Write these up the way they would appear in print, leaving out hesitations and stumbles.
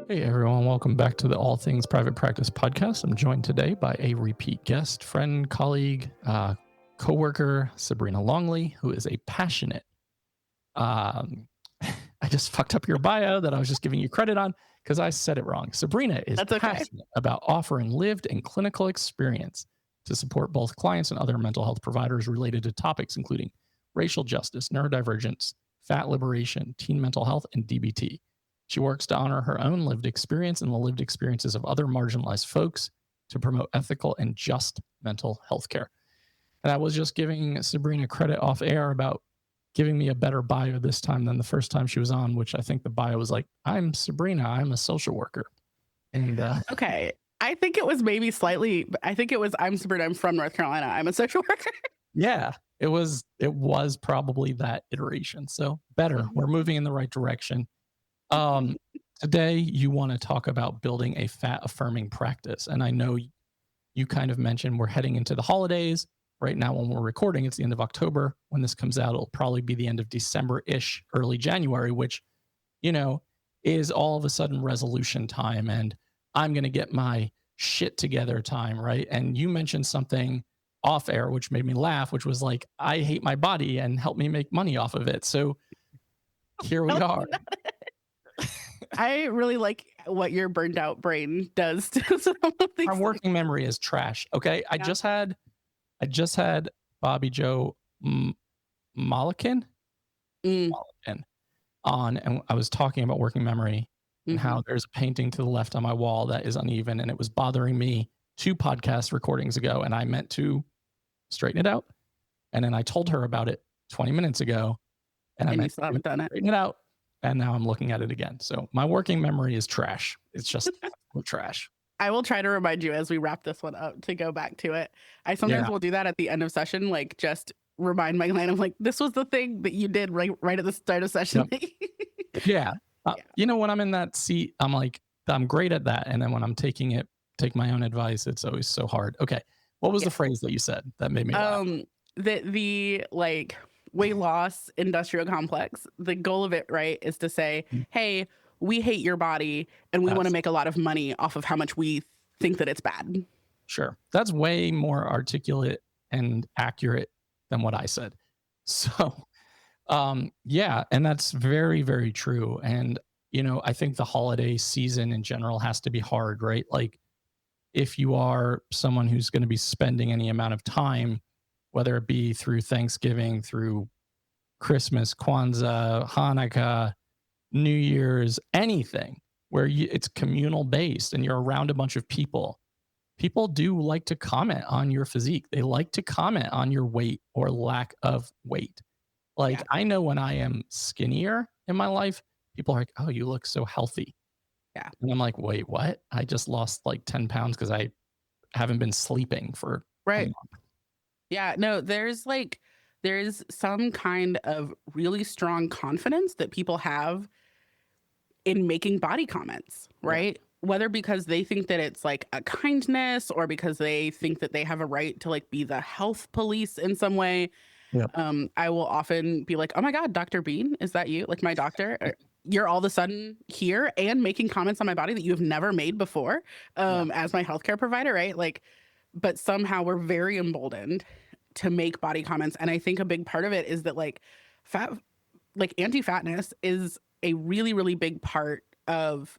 Hey everyone, welcome back to the All Things Private Practice podcast. I'm joined today by a repeat guest, friend, colleague, coworker, Sabrina Longley, who is a passionate. I just fucked up your bio that I was just giving you credit on because I said it wrong. Sabrina is That's okay. passionate about offering lived and clinical experience to support both clients and other mental health providers related to topics including racial justice, neurodivergence, fat liberation, teen mental health, and DBT. She works to honor her own lived experience and the lived experiences of other marginalized folks to promote ethical and just mental health care. And I was just giving Sabrina credit off air about giving me a better bio this time than the first time she was on, which I think the bio was like, I'm Sabrina, I'm a social worker. And Okay. I think it was maybe slightly, I think it was, I'm Sabrina, I'm from North Carolina, I'm a social worker. yeah, it was probably that iteration. So better. We're moving in the right direction. Today you want to talk about building a fat affirming practice. And I know you kind of mentioned we're heading into the holidays right now. When we're recording, it's the end of October. When this comes out, it'll probably be the end of December-ish, early January, which, is all of a sudden resolution time. And I'm going to get my shit together time. Right. And you mentioned something off air, which made me laugh, which was like, I hate my body and help me make money off of it. So here we are. I really like what your burned out brain does to some of these My things. working memory is trash. Okay. I just had Bobby Joe Mulliken on, and I was talking about working memory and how there's a painting to the left on my wall that is uneven, and it was bothering me 2 podcast recordings ago, and I meant to straighten it out. And then I told her about it 20 minutes ago, and I meant you still haven't done it. straighten it out. And now I'm looking at it again. So my working memory is trash. It's just trash. I will try to remind you as we wrap this one up to go back to it. I sometimes will do that at the end of session, like just remind my client, I'm like, this was the thing that you did right at the start of session. Yep. Yeah. When I'm in that seat, I'm like, I'm great at that. And then when I'm take my own advice, it's always so hard. Okay. What was the phrase that you said that made me laugh? The like weight loss industrial complex, the goal of it, right, is to say, hey, we hate your body and we want to make a lot of money off of how much we think that it's bad. Sure. That's way more articulate and accurate than what I said. So, and that's very, very true. And, I think the holiday season in general has to be hard, right? Like if you are someone who's going to be spending any amount of time, whether it be through Thanksgiving, through Christmas, Kwanzaa, Hanukkah, New Year's, anything where it's communal based and you're around a bunch of people. People do like to comment on your physique. They like to comment on your weight or lack of weight. Like I know when I am skinnier in my life, people are like, oh, you look so healthy. Yeah. And I'm like, wait, what? I just lost like 10 pounds because I haven't been sleeping for a month. Yeah, no, there's some kind of really strong confidence that people have in making body comments, right? Yeah. Whether because they think that it's like a kindness or because they think that they have a right to like be the health police in some way. Yeah. I will often be like, oh my God, Dr. Bean, is that you? Like my doctor, you're all of a sudden here and making comments on my body that you have never made before as my healthcare provider, right? Like, but somehow we're very emboldened to make body comments. And I think a big part of it is that like anti-fatness is a really, really big part of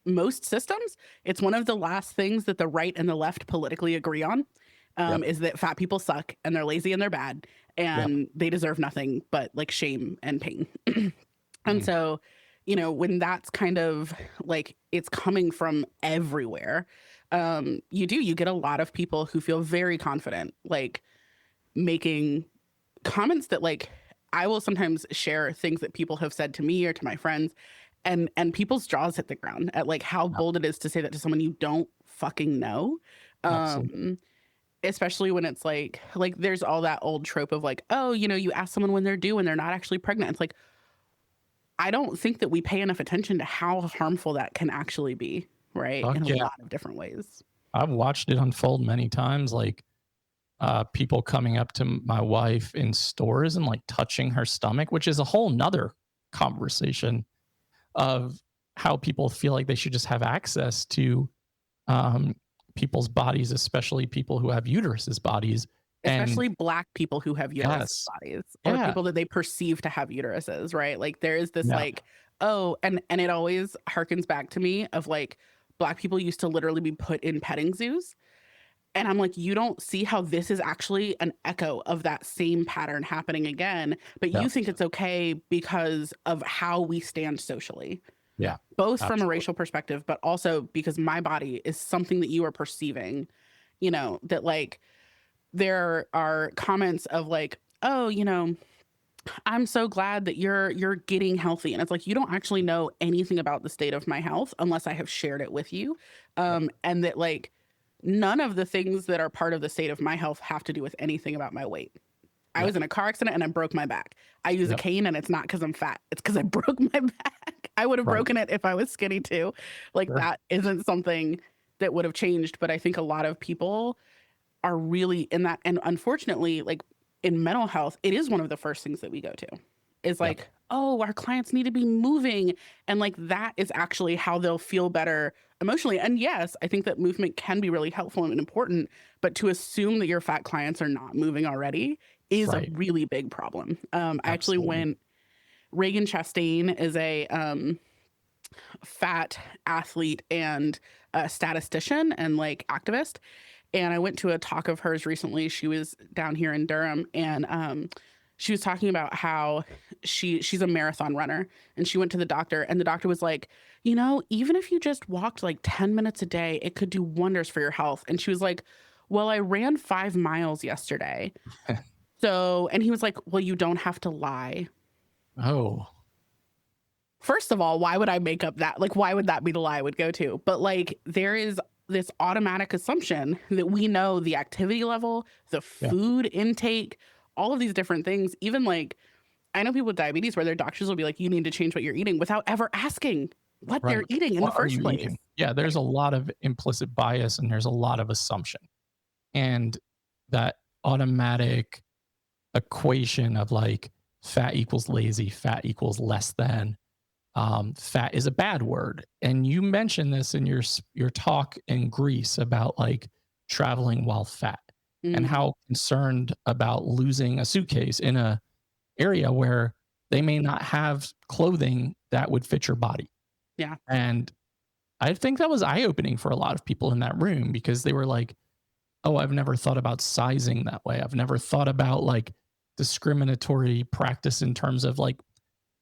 most systems. It's one of the last things that the right and the left politically agree on is that fat people suck and they're lazy and they're bad and they deserve nothing but like shame and pain. And so, when that's kind of like, it's coming from everywhere, you get a lot of people who feel very confident, like making comments that like, I will sometimes share things that people have said to me or to my friends and people's jaws hit the ground at like how bold it is to say that to someone you don't fucking know. Especially when it's like there's all that old trope of like, oh, you ask someone when they're due and they're not actually pregnant. It's like, I don't think that we pay enough attention to how harmful that can actually be, right? In a lot of different ways. I've watched it unfold many times, like people coming up to my wife in stores and like touching her stomach, which is a whole nother conversation of how people feel like they should just have access to um, people's bodies, especially people who have uteruses bodies. And Especially Black people who have uterus yes, bodies, or yeah, people that they perceive to have uteruses, right? Like, there is this, yeah, like, oh, and it always harkens back to me of, like, Black people used to literally be put in petting zoos, and I'm like, "You don't see how this is actually an echo of that same pattern happening again, but yeah, you think it's okay because of how we stand socially." yeah, Both from a absolutely. racial perspective, but also because my body is something that you are perceiving, that, like, there are comments of like, "Oh, I'm so glad that you're getting healthy." And it's like, you don't actually know anything about the state of my health unless I have shared it with you. Yep, And that, like, none of the things that are part of the state of my health have to do with anything about my weight. I yep, was in a car accident and I broke my back. I use a yep, cane and it's not because I'm fat. It's because I broke my back. I would have right, broken it if I was skinny too. Like, sure, that isn't something that would have changed. But I think a lot of people are really in that. And unfortunately, like, in mental health, it is one of the first things that we go to is yep, like, oh, our clients need to be moving. And like, that is actually how they'll feel better emotionally. And yes, I think that movement can be really helpful and important, but to assume that your fat clients are not moving already is a right, really big problem. I actually absolutely, went, Reagan Chastain is a fat athlete and a statistician and like activist. And I went to a talk of hers recently. She was down here in Durham, and she was talking about how she's a marathon runner, and she went to the doctor, and the doctor was like, even if you just walked like 10 minutes a day, it could do wonders for your health. And she was like, well, I ran 5 miles yesterday. So, and he was like, well, you don't have to lie. oh, First of all, why would I make up that? Like, why would that be the lie I would go to? But like, there is this automatic assumption that we know the activity level, the yeah, food intake, all of these different things. Even like, I know people with diabetes where their doctors will be like, you need to change what you're eating without ever asking what they're right. eating in the What are first you place. eating? Yeah, there's Right. a lot of implicit bias and there's a lot of assumption. And that automatic equation of like fat equals lazy, fat equals less than, fat is a bad word. And you mentioned this in your talk in Greece about like traveling while fat and Mhm. how concerned about losing a suitcase in a area where they may not have clothing that would fit your body. Yeah. And I think that was eye opening for a lot of people in that room because they were like, oh, I've never thought about sizing that way. I've never thought about like discriminatory practice in terms of like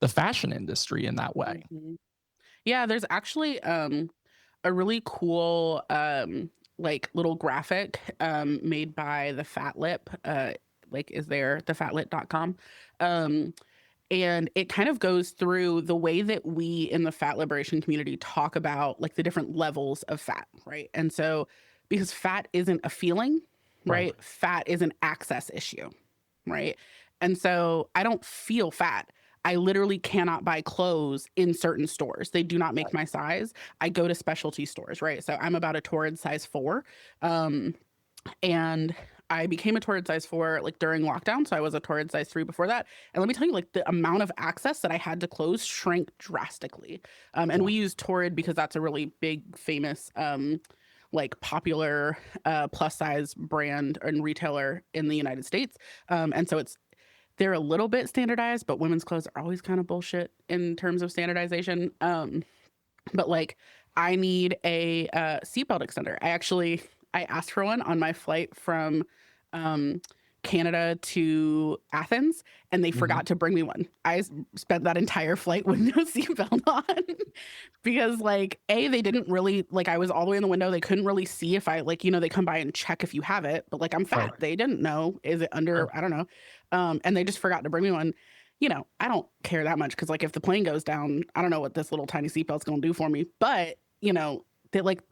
the fashion industry in that way. Mhm. Yeah, there's actually a really cool like little graphic made by the Fat Lip. Like, is there thefatlit.com. And it kind of goes through the way that we in the fat liberation community talk about like the different levels of fat, right? And so, because fat isn't a feeling, Right. right? Fat is an access issue, right? And so I don't feel fat. I literally cannot buy clothes in certain stores. They do not make Right. my size. I go to specialty stores, right? So I'm about a torrid size 4. Um, and I became a torrid size 4 like during lockdown. So I was a torrid size 3 before that. And let me tell you, like, the amount of access that I had to clothes shrank drastically. And Yeah. we use torrid because that's a really big, famous, like popular plus size brand and retailer in the United States. And so they're a little bit standardized, but women's clothes are always kind of bullshit in terms of standardization. But like, I need a seatbelt extender. I asked for one on my flight from um, Canada to Athens, and they Mhm. forgot to bring me one. Spent that entire flight with no seatbelt on because, like, a they didn't really like. I was all the way in the window. They couldn't really see if I like. They come by and check if you have it, but like, I'm Right. fat. They didn't know. Is it under? Sure. I don't know. And they just forgot to bring me one. I don't care that much because, like, if the plane goes down, I don't know what this little tiny seatbelt's going to do for me. But that, like,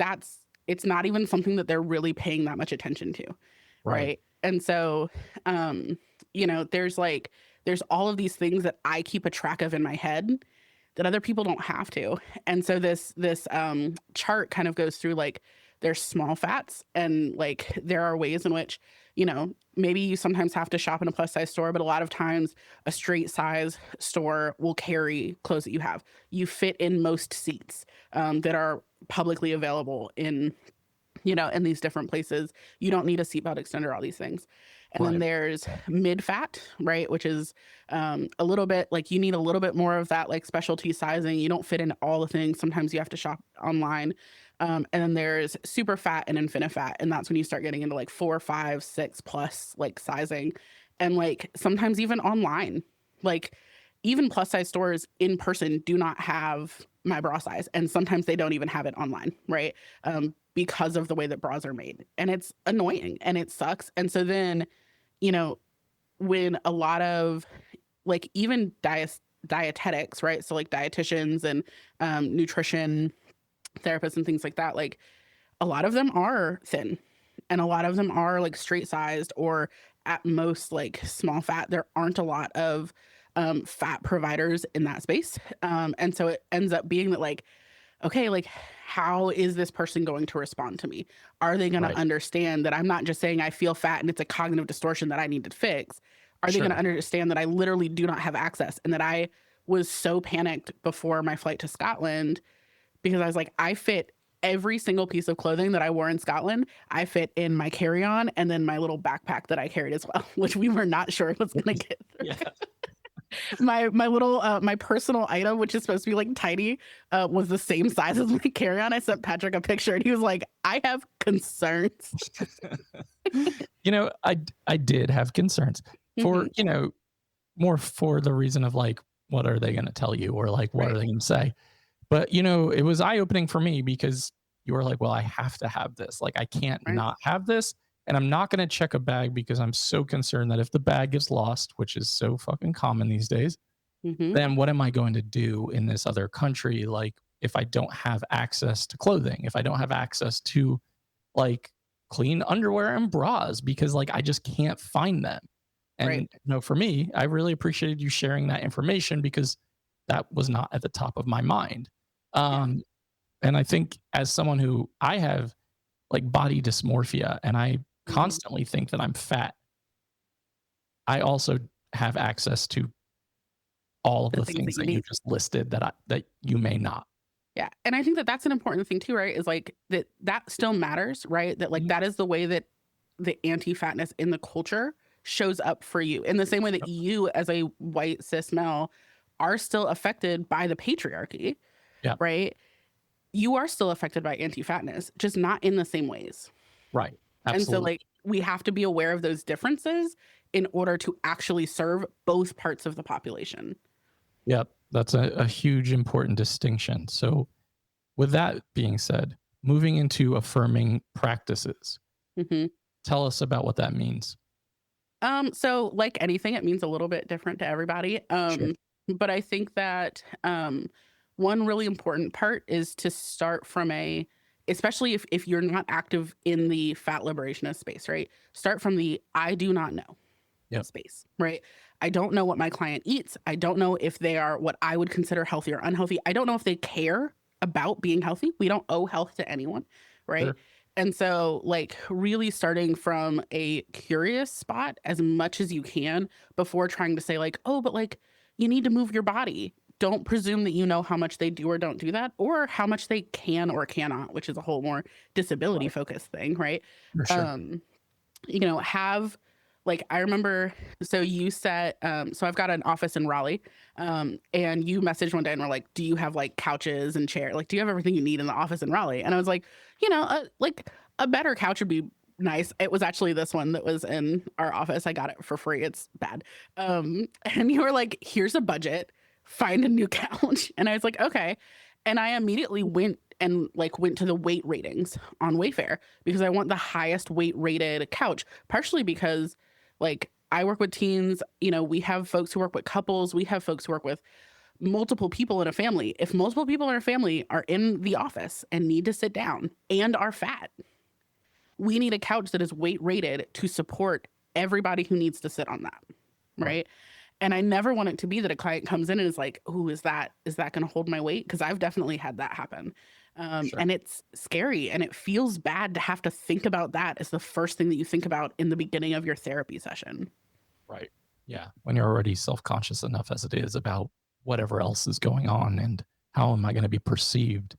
it's not even something that they're really paying that much attention to, Right. right? And so, um, there's all of these things that I keep a track of in my head that other people don't have to. And so this chart kind of goes through like there's small fats, and like there are ways in which, maybe you sometimes have to shop in a plus size store, but a lot of times a straight size store will carry clothes that you have. You fit in most seats that are publicly available in these different places. You don't need a seatbelt extender, all these things. And then Right. there's mid fat, right? Which is a little bit like you need a little bit more of that like specialty sizing. You don't fit in all the things. Sometimes you have to shop online. And then there's super fat and infinite fat. And that's when you start getting into like 4, 5, 6 plus like sizing. And like sometimes even online, like even plus size stores in person do not have my bra size. And sometimes they don't even have it online, right? Because of the way that bras are made. And it's annoying and it sucks. And so then, you know, when a lot of like even dietetics, right? So like dietitians and nutrition therapists and things like that, like a lot of them are thin and a lot of them are like straight sized or at most like small fat. There aren't a lot of fat providers in that space. And so it ends up being that like, okay, like how is this person going to respond to me? Are they going to Right. understand that I'm not just saying I feel fat and it's a cognitive distortion that I need to fix? Are they going to Sure. understand that I literally do not have access and that I was so panicked before my flight to Scotland because I was like, I fit every single piece of clothing that I wore in Scotland. I fit in my carry-on and then my little backpack that I carried as well, which we were not sure was going to get Yeah. through. My little my personal item, which is supposed to be like tiny, was the same size as my carry-on. I sent Patrick a picture and he was like, I have concerns. I did have concerns for, Mhm. more for the reason of like, what are they going to tell you? Or like, what are Right, they going to say? But, it was eye opening for me because you were like, well, I have to have this. Like, I can't right. not have this. And I'm not going to check a bag because I'm so concerned that if the bag gets lost, which is so fucking common these days, Mhm. then what am I going to do in this other country? Like, if I don't have access to clothing, if I don't have access to like clean underwear and bras, because like I just can't find them. Right. And for me, I really appreciated you sharing that information because that was not at the top of my mind. Yeah. Um, and I think as someone who I have like body dysmorphia and I Mhm. constantly think that I'm fat, I also have access to all of The the things that things you that you need. just listed that you may not. Yeah, and I think that that's an important thing too, right? Is like that still matters, right? That like Mhm. that is the way that the anti-fatness in the culture shows up for you. In the same way that Yep. you as a white cis male are still affected by the patriarchy, Yeah. right? You are still affected by anti-fatness, just not in the same ways. Right. And so Absolutely. like we have to be aware of those differences in order to actually serve both parts of the population. Yep. That's a huge important distinction. So with that being said, moving into affirming practices, Mhm. tell us about what that means. So like anything, it means a little bit different to everybody. Sure. But I think that one really important part is to start from especially if you're not active in the fat liberationist space, right? Start from the I do not know Yep. space, right? I don't know what my client eats. I don't know if they are what I would consider healthy or unhealthy. I don't know if they care about being healthy. We don't owe health to anyone, right? Sure. And so, like, really starting from a curious spot as much as you can before trying to say, like, oh, but like, you need to move your body. Don't presume that you know how much they do or don't do that, or how much they can or cannot, which is a whole more disability Right. focused thing, right? For sure. Um, have like I remember so you said so I've got an office in Raleigh and you messaged one day and were like, do you have like couches and chair, like do you have everything you need in the office in Raleigh? And I was like, like a better couch would be nice. It was actually this one that was in our office. I got it for free. It's bad. And you were like, here's a budget, find a new couch. And I was like, okay. And I immediately went to the weight ratings on Wayfair because I want the highest weight rated couch, partially because like I work with teens, we have folks who work with couples, we have folks who work with multiple people in a family. If multiple people in a family are in the office and need to sit down and are fat, we need a couch that is weight rated to support everybody who needs to sit on that. Right. Right. And I never want it to be that a client comes in and is like, "Ooh, is that going to hold my weight?" Because I've definitely had that happen. Sure. And it's scary and it feels bad to have to think about that as the first thing that you think about in the beginning of your therapy session. Right. Yeah. When you're already self-conscious enough as it is about whatever else is going on and how am I going to be perceived?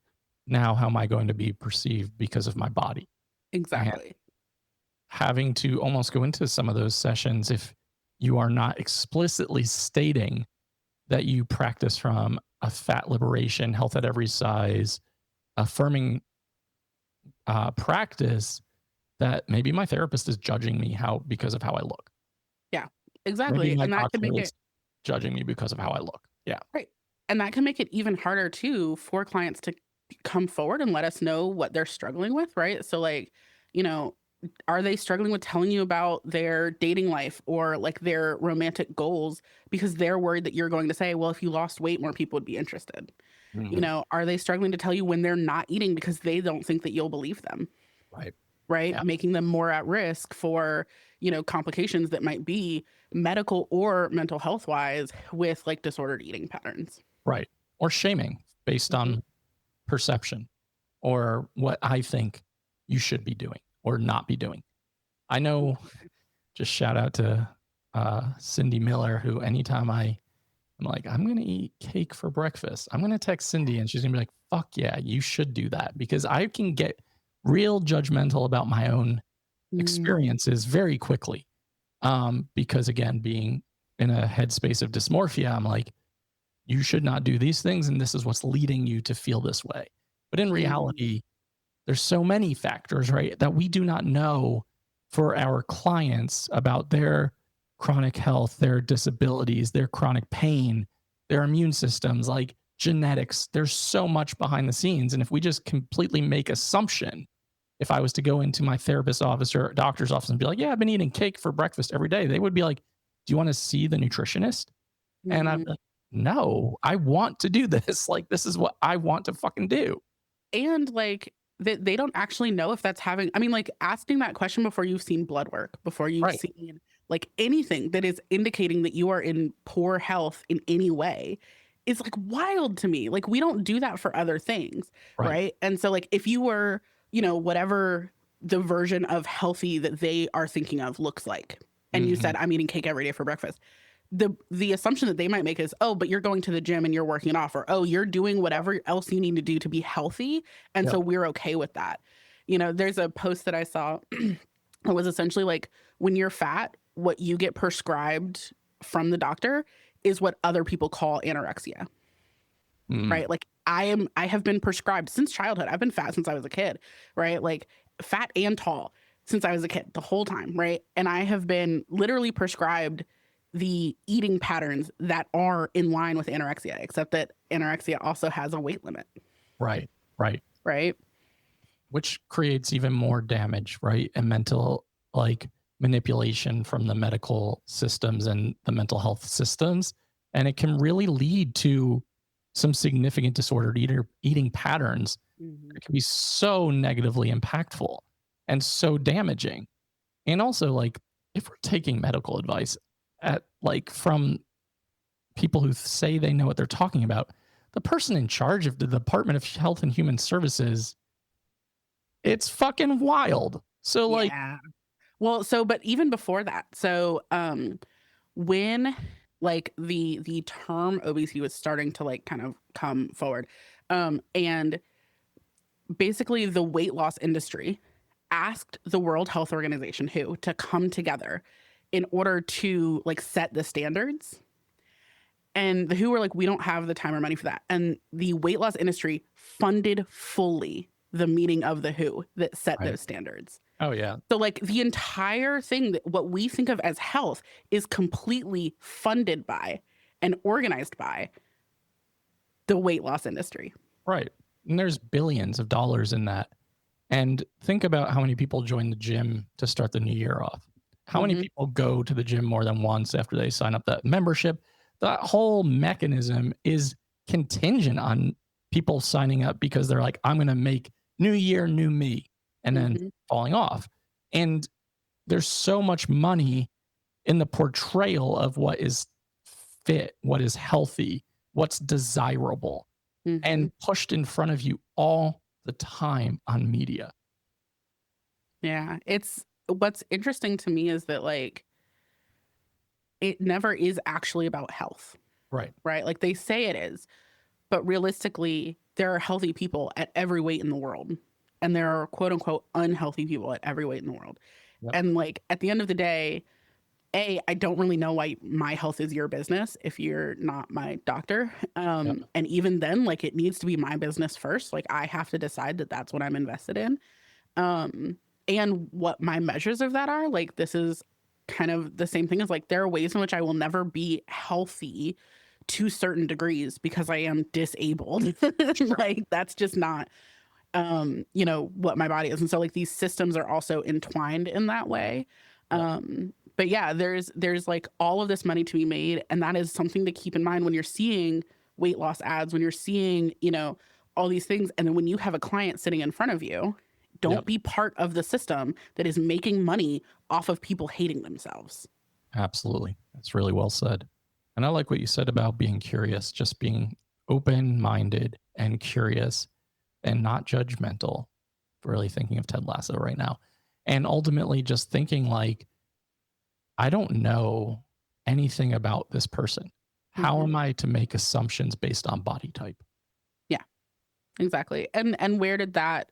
Now, how am I going to be perceived because of my body? And Exactly. having to almost go into some of those sessions if you are not explicitly stating that you practice from a fat liberation, health at every size, affirming practice, that maybe my therapist is judging me how because of how I look. Yeah, Maybe exactly. my And that can doctor make is it judging me because of how I look. Yeah. right. And that can make it even harder too for clients to come forward and let us know what they're struggling with, right? So like, you know, are they struggling with telling you about their dating life or like their romantic goals because they're worried that you're going to say, well, if you lost weight, more people would be interested. You Mhm. know, are they struggling to tell you when they're not eating because they don't think that you'll believe them, Right. right? Yeah. Making them more at risk for, complications that might be medical or mental health wise with like disordered eating patterns. Right. Or shaming based Mhm. on perception or what I think you should be doing or not be doing. I know, just shout out to Cindy Miller, who anytime I'm like, I'm going to eat cake for breakfast, I'm going to text Cindy and she's going to be like, fuck yeah, you should do that because I can get real judgmental about my own Mhm. experiences very quickly. Because again, being in a headspace of dysmorphia, I'm like, you should not do these things. And this is what's leading you to feel this way. But in Mhm. reality, there's so many factors, right, that we do not know for our clients about their chronic health, their disabilities, their chronic pain, their immune systems, like genetics. There's so much behind the scenes. And if we just completely make assumption, if I was to go into my therapist's office or doctor's office and be like, yeah, I've been eating cake for breakfast every day, they would be like, do you want to see the nutritionist? And I'm Mhm. like, no, I want to do this. Like, this is what I want to fucking do. And like that they don't actually know if that's having I mean, like asking that question before you've seen blood work, before you've Right. seen like anything that is indicating that you are in poor health in any way is like wild to me. Like we don't do that for other things, Right. right? And so like if you were, whatever the version of healthy that they are thinking of looks like, and you Hmm. said I'm eating cake every day for breakfast, the assumption that they might make is, oh, but you're going to the gym and you're working it off, or oh, you're doing whatever else you need to do to be healthy, and Yep. so we're okay with that. There's a post that I saw that was essentially like, when you're fat, what you get prescribed from the doctor is what other people call anorexia, Mm. right? Like I have been prescribed since childhood. I've been fat since I was a kid, right? Like fat and tall since I was a kid the whole time, right? And I have been literally prescribed the eating patterns that are in line with anorexia, except that anorexia also has a weight limit, Right. Right. right? Which creates even more damage, right? And mental, like, manipulation from the medical systems and the mental health systems. And it can really lead to some significant disordered eating patterns. Mhm. It can be so negatively impactful and so damaging. And also, like, if we're taking medical advice at like from people who say they know what they're talking about, the person in charge of the Department of Health and Human Services, it's fucking wild. So, like, Yeah. Well, so but even before that, so when like the term obesity was starting to like kind of come forward, and basically the weight loss industry asked the World Health Organization, WHO, to come together in order to like set the standards. And the WHO were like, we don't have the time or money for that. And the weight loss industry funded fully the meeting of the WHO that set right. those standards. Oh, yeah. So like the entire thing that what we think of as health is completely funded by and organized by the weight loss industry. Right. And there's billions of dollars in that. And think about how many people join the gym to start the new year off. How many Mhm. people go to the gym more than once after they sign up that membership? That whole mechanism is contingent on people signing up because they're like, I'm going to make new year, new me, and then Mhm. falling off. And there's so much money in the portrayal of what is fit, what is healthy, what's desirable, Mhm. and pushed in front of you all the time on media. Yeah. It's what's interesting to me is that like it never is actually about health, Right. right? Like they say it is, but realistically, there are healthy people at every weight in the world. And there are quote unquote unhealthy people at every weight in the world. Yep. And like at the end of the day, I don't really know why my health is your business if you're not my doctor. Yep. And even then, like it needs to be my business first. Like I have to decide that that's what I'm invested in. Um, and what my measures of that are. Like this is kind of the same thing as like there are ways in which I will never be healthy to certain degrees because I am disabled. Sure. Like that's just not what my body is. And so like these systems are also entwined in that way. Yep. But yeah, there's like all of this money to be made. And that is something to keep in mind when you're seeing weight loss ads, when you're seeing, all these things. And then when you have a client sitting in front of you, don't Yep. be part of the system that is making money off of people hating themselves. Absolutely. That's really well said. And I like what you said about being curious, just being open minded and curious and not judgmental. Really thinking of Ted Lasso right now. And ultimately just thinking like, I don't know anything about this person. How Mhm. am I to make assumptions based on body type? Yeah, exactly. And where did that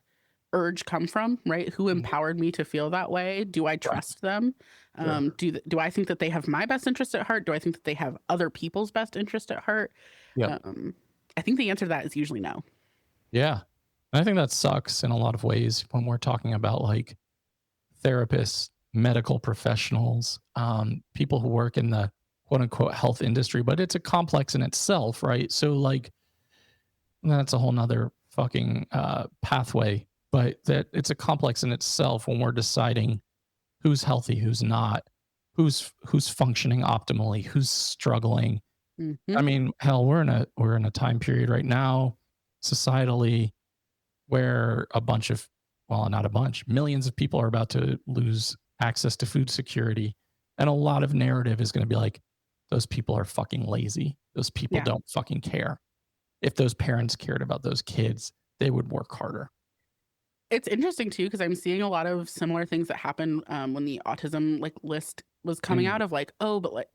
urge come from, right? Who Mhm. empowered me to feel that way? Do I Right. trust them? Sure. Do I think that they have my best interest at heart? Do I think that they have other people's best interest at heart? Yep. Um, I think the answer to that is usually no. Yeah. And I think that sucks in a lot of ways when we're talking about like therapists, medical professionals, people who work in the quote unquote health industry, but it's a complex in itself, right? So like that's a whole nother fucking pathway, but that it's a complex in itself when we're deciding who's healthy, who's not, who's functioning optimally, who's struggling. I Hmm. mean, hell, we're in a time period right now, societally, where a bunch of, well, not a bunch, millions of people are about to lose access to food security. And a lot of narrative is going to be like, those people are fucking lazy. Those people Yeah. don't fucking care. If those parents cared about those kids, they would work harder. It's interesting too because I'm seeing a lot of similar things that happen when the autism like list was coming Mm, out of like, oh, but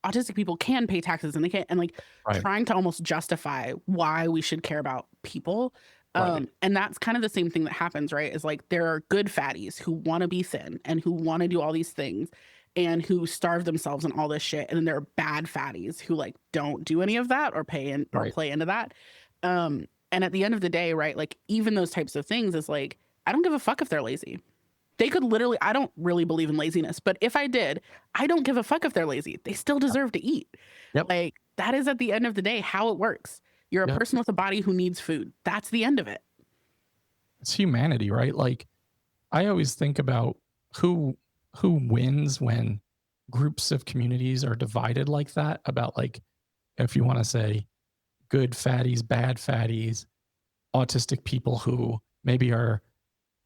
autistic people can pay taxes and they can't, and like right, trying to almost justify why we should care about people. right, And that's kind of the same thing that happens, right? Is like there are good fatties who want to be thin and who want to do all these things and who starve themselves and all this shit. And then there are bad fatties who like don't do any of that or pay in or right. play into that. And at the end of the day, right, like even those types of things is like, I don't give a fuck if they're lazy. They could literally, I don't really believe in laziness, but if I did, I don't give a fuck if they're lazy. They still Yep, deserve to eat. yep, Like that is at the end of the day how it works. You're a yep. person with a body who needs food. That's the end of it. It's humanity, right? Like I always think about who who wins when groups of communities are divided like that about like if you want to say good fatties, bad fatties, autistic people who maybe are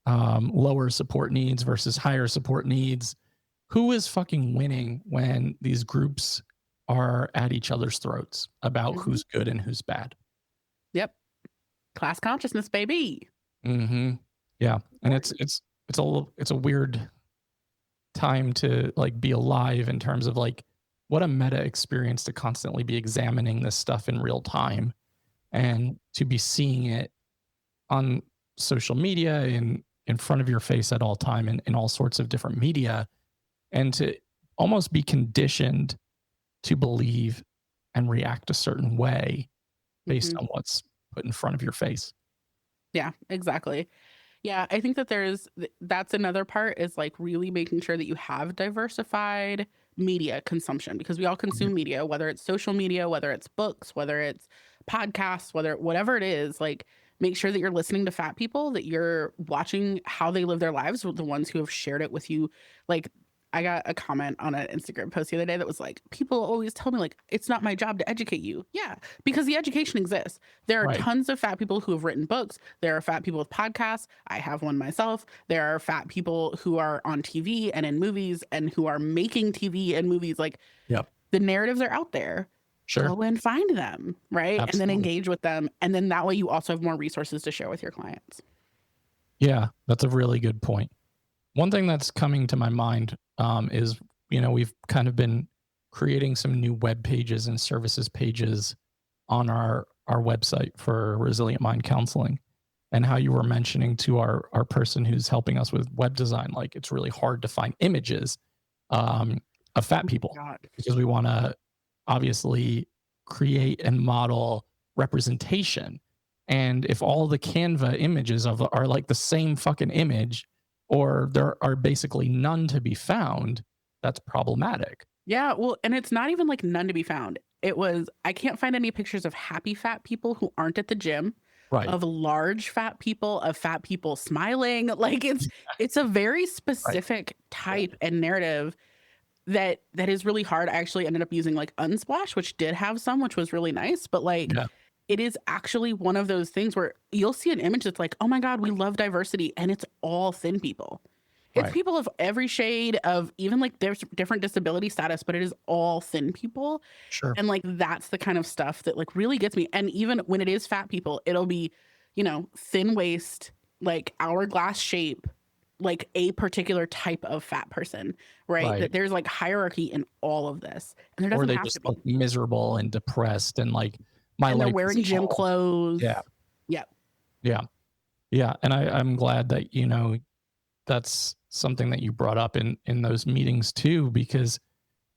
lower support needs versus higher support needs. Who is fucking winning when these groups are at each other's throats about Mhm. who's good and who's bad? Yep. Class consciousness, baby. Hmm. Yeah, and it's Important. it's it's a weird time to like be alive in terms of like what a meta experience to constantly be examining this stuff in real time and to be seeing it on social media in front of your face at all time in all sorts of different media and to almost be conditioned to believe and react a certain way based Hmm. on what's put in front of your face. Yeah, exactly. Yeah, I think that that's another part is like really making sure that you have diversified media consumption because we all consume media, whether it's social media, whether it's books, whether it's podcasts, whatever it is, like make sure that you're listening to fat people, that you're watching how they live their lives with the ones who have shared it with you. Like I got a comment on an Instagram post the other day that was like, people always tell me like it's not my job to educate you. Yeah, because the education exists. There are Right. tons of fat people who have written books. There are fat people with podcasts. I have one myself. There are fat people who are on TV and in movies and who are making TV and movies. Like Yep. the narratives are out there. Sure. go and find them, right? And then Absolutely. engage with them. And then that way you also have more resources to share with your clients. Yeah, that's a really good point. One thing that's coming to my mind is, we've kind of been creating some new web pages and services pages on our website for Resilient Mind Counseling, and how you were mentioning to our person who's helping us with web design, like it's really hard to find images of fat Oh people my God. because we want to obviously create and model representation. And if all the Canva images of are like the same fucking image, or there are basically none to be found, that's problematic. Yeah, well, and it's not even like none to be found. It was, I can't find any pictures of happy fat people who aren't at the gym, Right. of large fat people, of fat people smiling. Like it's a very Right. specific Yeah. type and narrative that is really hard. I actually ended up using like Unsplash, which did have some, which was really nice, but like Yeah. it is actually one of those things where you'll see an image that's like, "Oh my God, we love diversity," and it's all thin people. It's Right. people of every shade of even like there's different disability status, but it is all thin people. Sure. And like that's the kind of stuff that like really gets me. And even when it is fat people, it'll be, thin waist, like hourglass shape, like a particular type of fat person, right? Right. That there's like hierarchy in all of this. And there Or doesn't they have to just be. look miserable and depressed and like my And they're life is wearing gym hell. clothes. Yeah. Yep. Yeah. Yeah. And I'm glad that, that's something that you brought up in those meetings too, because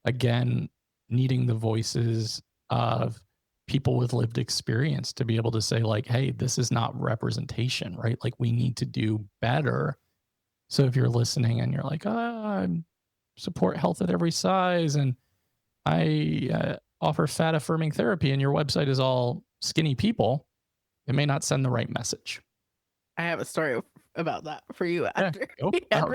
again, needing the voices of people with lived experience to be able to say like, hey, this is not representation, right? Like we need to do better. So if you're listening and you're like, I support health at every size and I offer fat affirming therapy and your website is all skinny people, it may not send the right message. I have a story about that for you Yeah. after. Oh, Yeah, oh,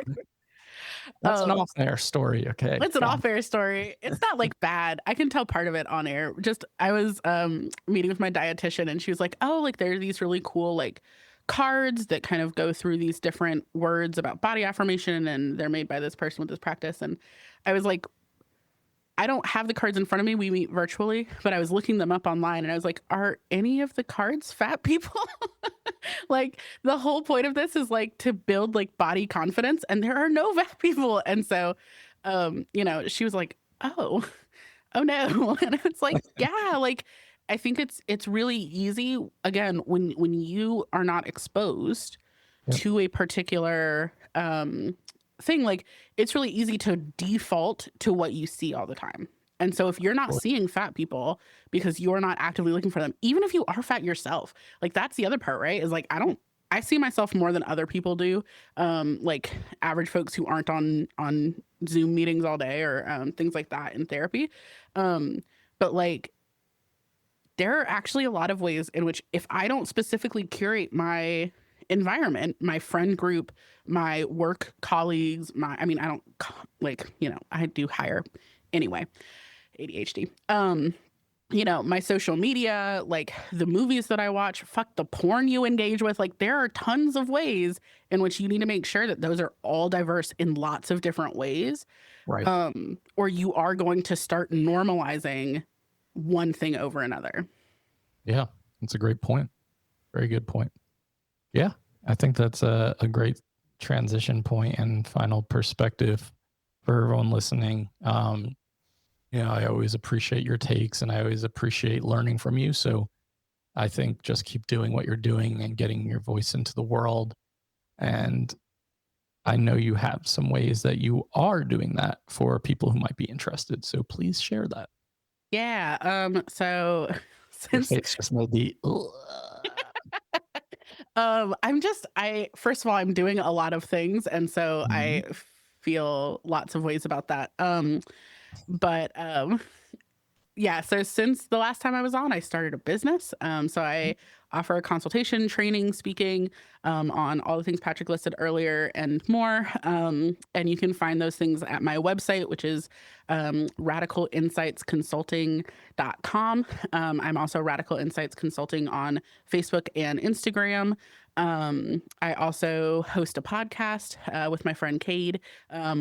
that's an um, off air story. Okay. it's an Go on. off-air story. It's not like bad. I can tell part of it on air. Just I was meeting with my dietitian and she was like, "Oh, like there are these really cool like cards that kind of go through these different words about body affirmation and they're made by this person with this practice." And I was like, I don't have the cards in front of me. We meet virtually, but I was looking them up online and I was like, "Are any of the cards fat people?" Like the whole point of this is like to build like body confidence and there are no fat people. And so she was like, "Oh, oh no." And it's like, yeah, like I think it's really easy again when you are not exposed Yep. to a particular thing, like it's really easy to default to what you see all the time. And so if you're not seeing fat people because you're not actively looking for them, even if you are fat yourself, like that's the other part, right? Is like I see myself more than other people do. Like average folks who aren't on Zoom meetings all day or things like that in therapy. But like there are actually a lot of ways in which if I don't specifically curate my environment, my friend group, my work colleagues, I don't like, I do hire anyway, ADHD. My social media, like the movies that I watch, fuck the porn you engage with, like there are tons of ways in which you need to make sure that those are all diverse in lots of different ways. Right. Or you are going to start normalizing one thing over another. Yeah. That's a great point. Very good point. Yeah. I think that's a great transition point and final perspective for everyone listening. I always appreciate your takes and I always appreciate learning from you. So I think just keep doing what you're doing and getting your voice into the world. And I know you have some ways that you are doing that for people who might be interested. So please share that. Yeah. So Your since face just made the. I first of all, I'm doing a lot of things, and so Mhm. I feel lots of ways about that. But yeah, so since the last time I was on, I started a business. So I offer consultation, training, speaking on all the things Patrick listed earlier and more. And you can find those things at my website, which is radicalinsightsconsulting.com. I'm also Radical Insights Consulting on Facebook and Instagram. I also host a podcast with my friend Cade,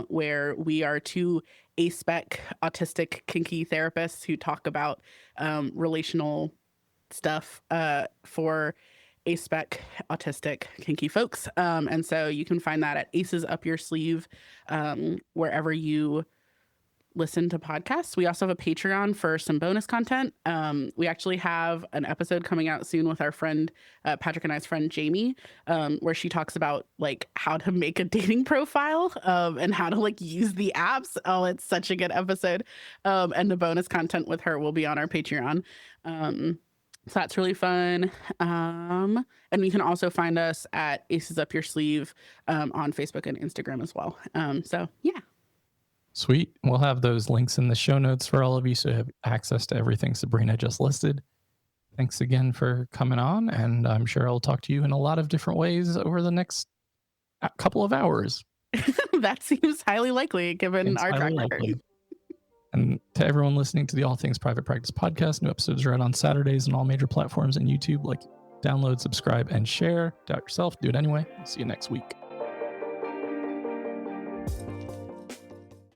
where we are two aspec autistic kinky therapists who talk about relational stuff for aspec autistic kinky folks. And so you can find that at Aces Up Your Sleeve, wherever you listen to podcasts. We also have a Patreon for some bonus content. We actually have an episode coming out soon with our friend, Patrick and I's friend Jamie, where she talks about like how to make a dating profile and how to like use the apps. Oh, it's such a good episode. And the bonus content with her will be on our Patreon. So that's really fun. And you can also find us at Aces Up Your Sleeve on Facebook and Instagram as well. So yeah. Sweet. We'll have those links in the show notes for all of you so you have access to everything Sabrina just listed. Thanks again for coming on, and I'm sure I'll talk to you in a lot of different ways over the next couple of hours. That seems highly likely given our track record. And to everyone listening to the All Things Private Practice podcast, new episodes are out on Saturdays on all major platforms and YouTube. Like, download, subscribe, and share. Doubt yourself. Do it anyway. See you next week.